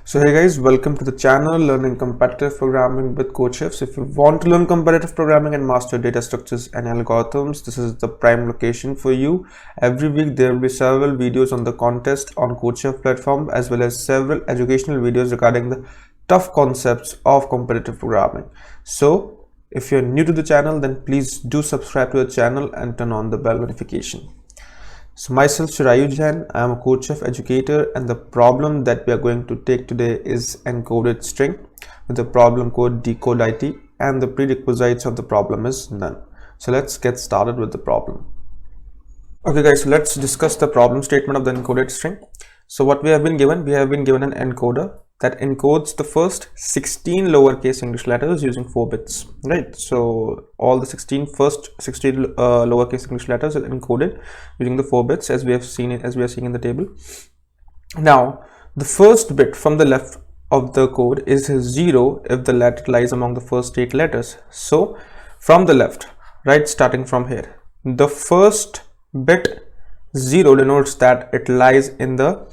So hey guys, welcome to the channel Learning Competitive Programming with CodeChef. So if you want to learn competitive programming and master data structures and algorithms, this is the prime location for you. Every week there will be several videos on the contest on CodeChef platform, as well as several educational videos regarding the tough concepts of competitive programming. So if you're new to the channel, then please do subscribe to the channel and turn on the bell notification. So myself, Chirayu Jain, I am a CodeChef educator, and the problem that we are going to take today is encoded string with the problem code DECODEIT, and the prerequisites of the problem is none. So let's get started with the problem. Okay guys, so let's discuss the problem statement of the encoded string. So what we have been given an encoder that encodes the first 16 lowercase English letters using 4 bits, right? So all the first 16 lowercase English letters are encoded using the 4 bits, as we are seeing in the table. Now the first bit from the left of the code is 0 if the letter lies among the first 8 letters. So from the left, right, starting from here, the first bit 0 denotes that it lies in the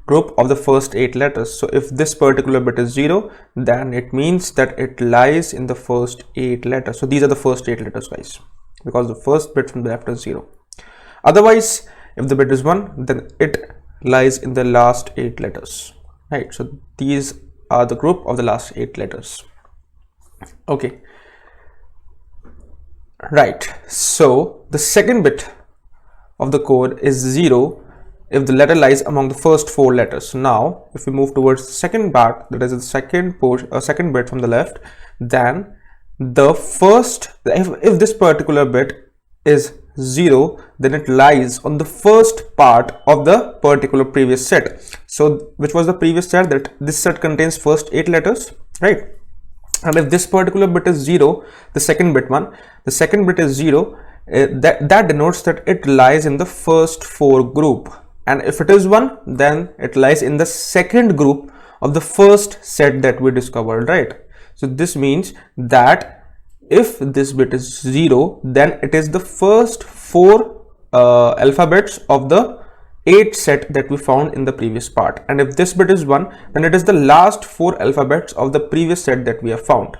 group of the first 8 letters. So if this particular bit is 0, then it means that it lies in the first 8 letters. So these are the first 8 letters, guys, because the first bit from the left is 0. Otherwise, if the bit is 1, then it lies in the last 8 letters, right? So these are the group of the last 8 letters. Okay, right. So the second bit of the code is 0 if the letter lies among the first 4 letters. Now if we move towards the second part, that is the second bit from the left, then the first, if this particular bit is 0, then it lies on the first part of the particular previous set. So which was the previous set? That this set contains first 8 letters, right? And if this particular bit is 0, the second bit is 0, that denotes that it lies in the first 4 group. And if it is 1, then it lies in the second group of the first set that we discovered, right? So this means that if this bit is 0, then it is the first 4 alphabets of the 8 set that we found in the previous part. And if this bit is 1, then it is the last 4 alphabets of the previous set that we have found,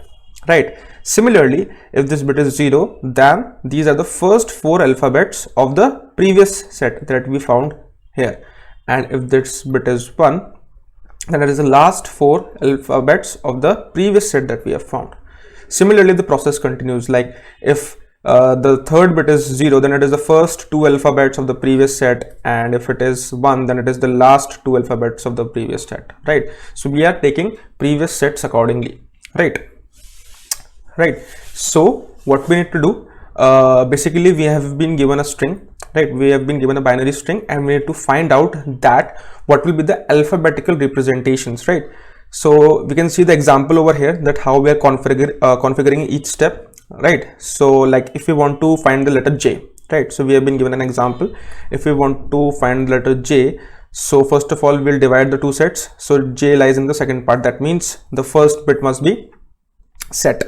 right? Similarly, if this bit is 0, then these are the first 4 alphabets of the previous set that we found here. And if this bit is 1, then it is the last 4 alphabets of the previous set that we have found. Similarly, the process continues. Like if the third bit is 0, then it is the first 2 alphabets of the previous set, and if it is 1, then it is the last 2 alphabets of the previous set, right? So we are taking previous sets accordingly, right? So what we need to do, basically we have been given a string, right? We have been given a binary string, and we need to find out that what will be the alphabetical representations, right? So we can see the example over here, that how we are configuring each step, right? So like if we want to find the letter J, right? So we have been given an example. If we want to find the letter J, so first of all we'll divide the 2 sets. So J lies in the second part, that means the first bit must be set.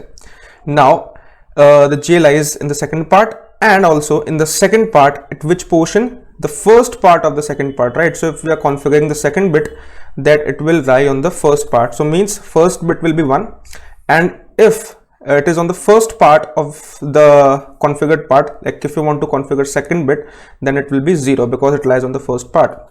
Now the J lies in the second part, and also in the second part, at which portion? The first part of the second part, right? So if we are configuring the second bit, that it will lie on the first part, so means first bit will be 1, and if it is on the first part of the configured part, like if you want to configure second bit, then it will be 0 because it lies on the first part.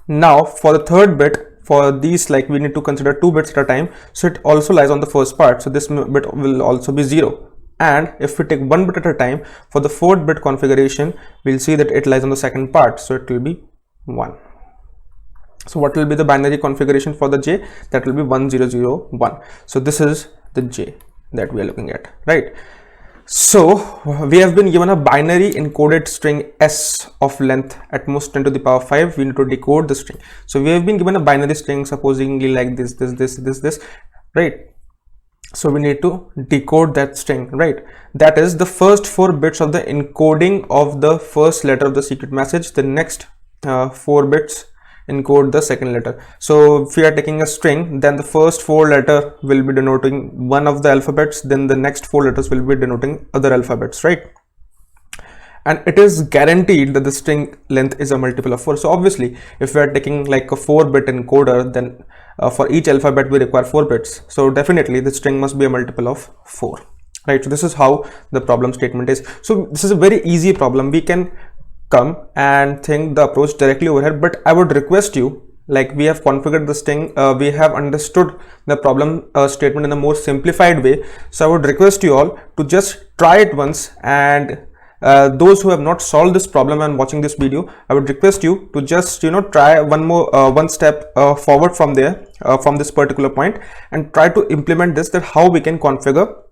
Now for the third bit, for these, like we need to consider 2 bits at a time, so it also lies on the first part, so this bit will also be 0. And if we take 1 bit at a time, for the 4th bit configuration, we'll see that it lies on the second part, so it will be 1. So what will be the binary configuration for the J? That will be 1 0 0 1. So this is the J that we are looking at, right? So we have been given a binary encoded string S of length at most 10 to the power 5. We need to decode the string. So we have been given a binary string, supposedly like this, right? So we need to decode that string, right? That is the first 4 bits of the encoding of the first letter of the secret message. The next 4 bits encode the second letter. So if we are taking a string, then the first 4 letter will be denoting one of the alphabets, then the next 4 letters will be denoting other alphabets, right? and it is guaranteed that the string length is a multiple of 4. So obviously if we are taking like a 4-bit encoder, then for each alphabet we require 4 bits, so definitely the string must be a multiple of 4, right? So this is how the problem statement is. So this is a very easy problem. We can come and think the approach directly over here, but I would request you, like we have configured this thing, we have understood the problem statement in a more simplified way, so I would request you all to just try it once, and those who have not solved this problem and watching this video, I would request you to just try one step forward from there, from this particular point, and try to implement this, that how we can configure,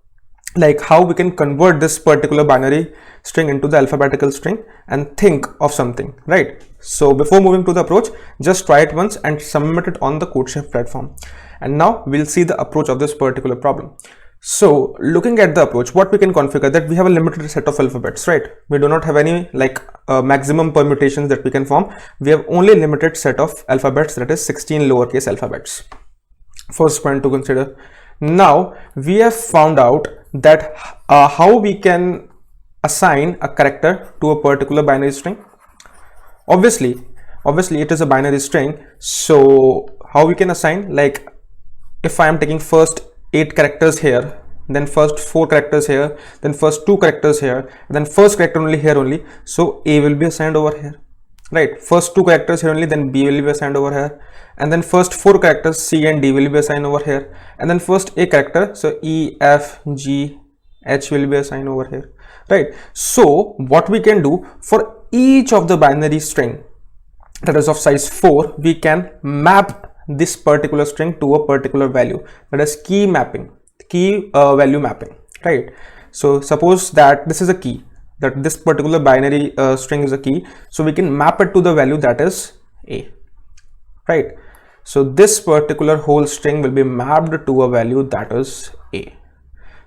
like how we can convert this particular binary string into the alphabetical string, and think of something, right? So before moving to the approach, just try it once and submit it on the CodeChef platform. And now we'll see the approach of this particular problem. So looking at the approach, what we can configure, that we have a limited set of alphabets, right? We do not have any like maximum permutations that we can form. We have only limited set of alphabets, that is 16 lowercase alphabets. First point to consider. Now we have found out that how we can assign a character to a particular binary string. Obviously it is a binary string, so how we can assign, like if I am taking first 8 characters here, then first 4 characters here, then first 2 characters here, then first character only here only, so A will be assigned over here, right? First 2 characters here only, then B will be assigned over here, and then first 4 characters C and D will be assigned over here, and then first A character, so E, F, G, H will be assigned over here, right? So what we can do, for each of the binary string that is of size 4, we can map this particular string to a particular value, that is key mapping, key value mapping, right? So suppose that this is a key, that this particular binary string is a key, so we can map it to the value that is A, right? So this particular whole string will be mapped to a value that is A.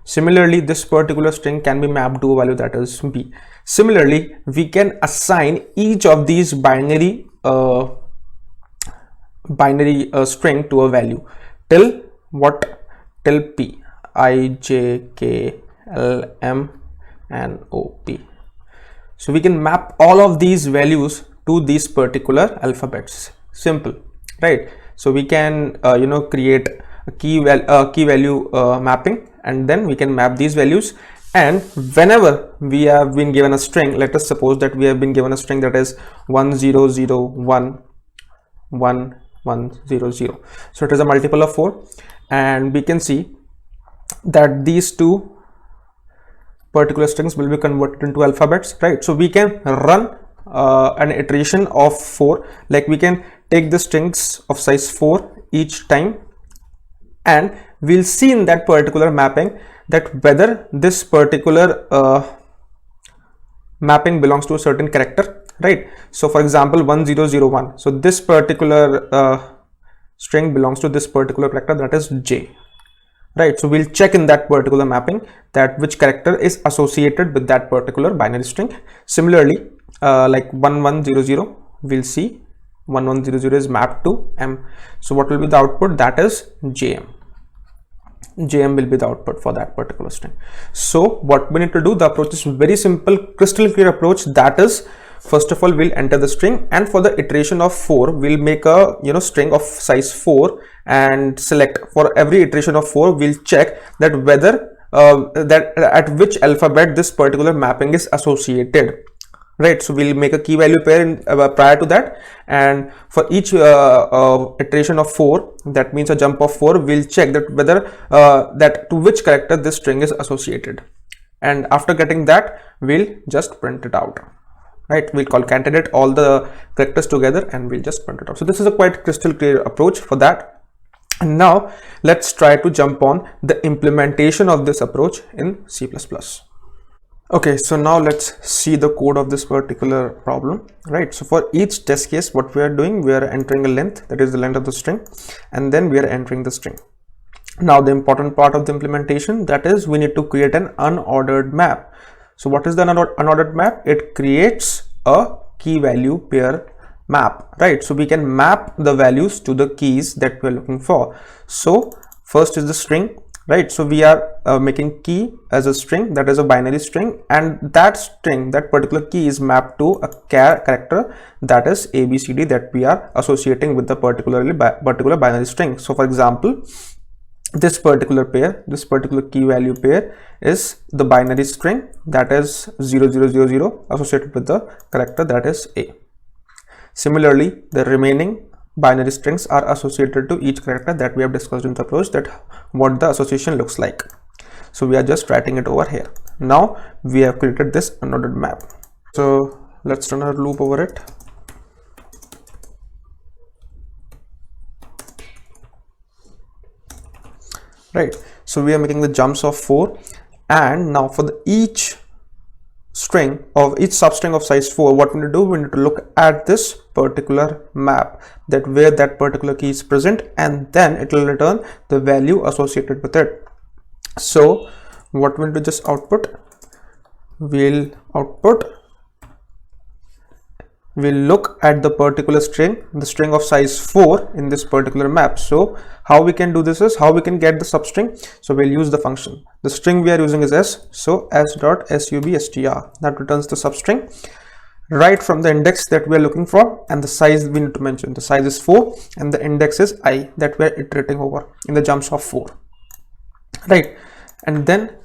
Similarly, this particular string can be mapped to a value that is B. Similarly, we can assign each of these binary string to a value till what? Till P, I, J, K, L, M, and O, P. So we can map all of these values to these particular alphabets. Simple, right? So we can create a key value mapping, and then we can map these values. And whenever we have been given a string, let us suppose that we have been given a string that is 10011100, so it is a multiple of 4, and we can see that these two particular strings will be converted into alphabets, right? So we can run an iteration of 4, like we can take the strings of size 4 each time, and we'll see in that particular mapping that whether this particular mapping belongs to a certain character, right? So for example 1001, so this particular string belongs to this particular character, that is J, right? So we'll check in that particular mapping that which character is associated with that particular binary string. Similarly, like 1100, we'll see 1100 is mapped to M, so what will be the output? That is JM. JM will be the output for that particular string. So what we need to do, the approach is very simple, crystal clear approach. That is, first of all, we'll enter the string, and for the iteration of 4, we'll make a string of size 4 and select. For every iteration of 4, we'll check that whether that at which alphabet this particular mapping is associated, right? So we'll make a key value pair prior to that, and for each iteration of 4, that means a jump of 4, we'll check that whether that to which character this string is associated, and after getting that, we'll just print it out, right? We'll concatenate all the characters together and we'll just print it out. So this is a quite crystal clear approach for that. And now let's try to jump on the implementation of this approach in C++. Okay, so now let's see the code of this particular problem, right? So for each test case, what we are doing, we are entering a length, that is the length of the string, and then we are entering the string. Now the important part of the implementation, that is we need to create an unordered map. So what is the unordered map? It creates a key value pair map, right? So we can map the values to the keys that we're looking for. So first is the string, right? So we are making key as a string, that is a binary string, and that string, that particular key is mapped to a character, that is ABCD, that we are associating with the particular binary string. So for example, this particular key value pair is the binary string, that is 0000 associated with the character, that is A. Similarly, the remaining binary strings are associated to each character that we have discussed in the approach, that what the association looks like. So we are just writing it over here. Now we have created this unordered map. So let's run a loop over it. Right, so we are making the jumps of 4, and now for each string of each substring of size 4, what we need to do, we need to look at this particular map, that where that particular key is present, and then it will return the value associated with it. So what we need to just output, we'll look at the particular string, the string of size 4 in this particular map. So how we can do this is, how we can get the substring. So we'll use the function, the string we are using is s, so s.substr, that returns the substring right from the index that we are looking for, and the size we need to mention, the size is 4 and the index is I, that we are iterating over in the jumps of 4, right? And then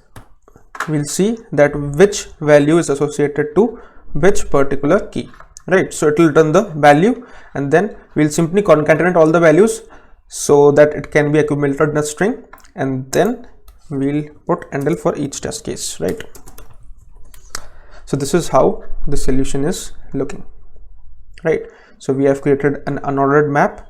we'll see that which value is associated to which particular key, right? So it will return the value, and then we'll simply concatenate all the values so that it can be accumulated in a string, and then we'll put endl for each test case, right? So this is how the solution is looking, right? So we have created an unordered map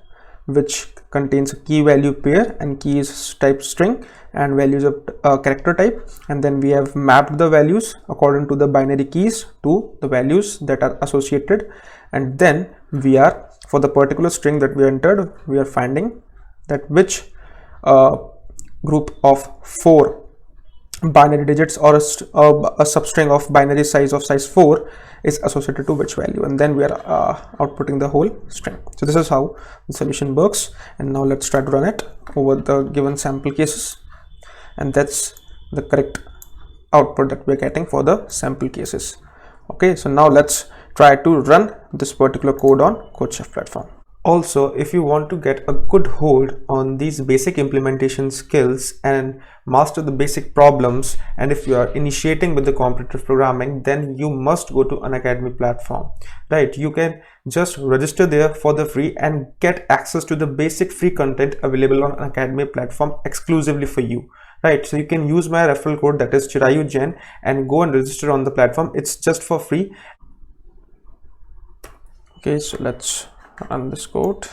which contains a key value pair, and key is type string and values of character type, and then we have mapped the values according to the binary keys to the values that are associated, and then we are, for the particular string that we entered, we are finding that which group of 4 binary digits or a substring of binary size of size 4 is associated to which value, and then we are outputting the whole string. So this is how the solution works, and now let's try to run it over the given sample cases, and that's the correct output that we're getting for the sample cases. Okay, so now let's try to run this particular code on CodeChef platform. Also, if you want to get a good hold on these basic implementation skills and master the basic problems, and if you are initiating with the competitive programming, then you must go to Unacademy platform, right? You can just register there for the free and get access to the basic free content available on Unacademy platform exclusively for you, right? So you can use my referral code, that is Chirayu Jain, and go and register on the platform. It's just for free. Okay, so let's run this code.